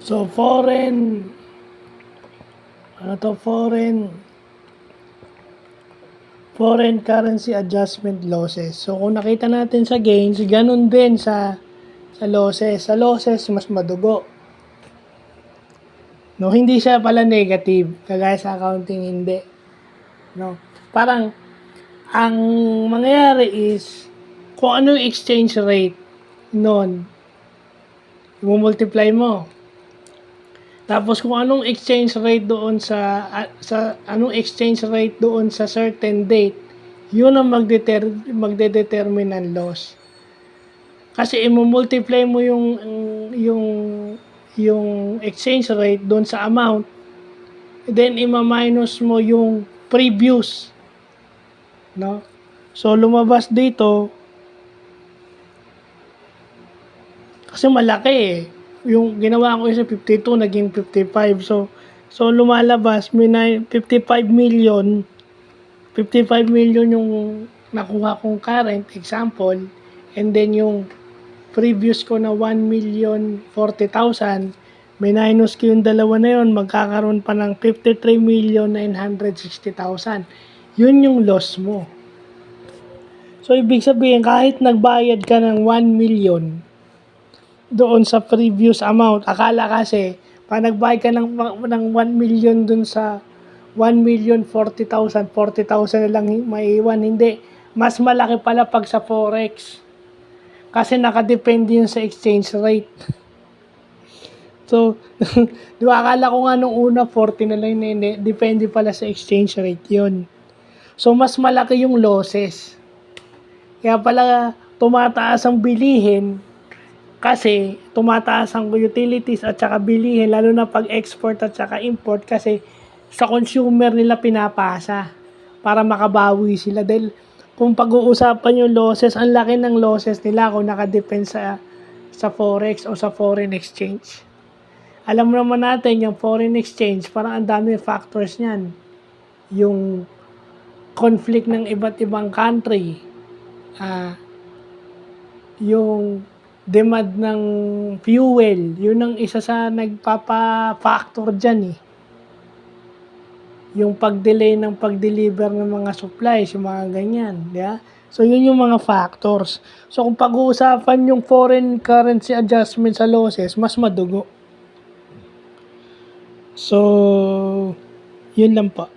So, foreign currency adjustment losses. So, kung nakita natin sa gains, ganun din sa losses. Sa losses, mas madugo. No, hindi siya pala negative, kagaya sa accounting hindi. No. Parang ang mangyayari is kung ano yung exchange rate noon, i-multiply mo. Tapos kung anong exchange rate doon sa anong exchange rate doon sa certain date, yun ang magdedetermine ng loss. Kasi i-multiply mo yung exchange rate doon sa amount, then i-minus mo yung previous, no? So lumabas dito kasi malaki eh. Yung ginawa ko sa 52 naging 55. So lumalabas may 55 million yung nakuha kong current example, and then yung previous ko na 1,040,000 may minus ko yung dalawa na yun, magkakaroon pa ng 53,960,000. Yun yung loss mo. So ibig sabihin kahit nagbayad ka ng 1 million doon sa previous amount, akala kasi pag nagbayad ka ng 1 million doon sa 1,040,000, 40,000 na lang maiiwan. Hindi, mas malaki pala pag sa forex kasi nakadepende yun sa exchange rate. So di ba, akala ko nga nung una 40 na lang, hindi, depende pala sa exchange rate yun. So mas malaki yung losses, kaya pala tumataas ang bilihin. Kasi tumataas ang utilities at saka bilihin, lalo na pag export at saka import, kasi sa consumer nila pinapasa para makabawi sila. Dahil kung pag-uusapan yung losses, ang laki ng losses nila kung nakadepend sa forex o sa foreign exchange. Alam mo naman natin yung foreign exchange, parang ang dami factors niyan. Yung conflict ng iba't ibang country, yung demand ng fuel, yun ang isa sa nagpapa-factor dyan eh. Yung pag-delay ng pag-deliver ng mga supplies, yung mga ganyan, yeah? So yun yung mga factors. So kung pag-uusapan yung foreign currency adjustment sa losses, mas madugo. So yun lang po.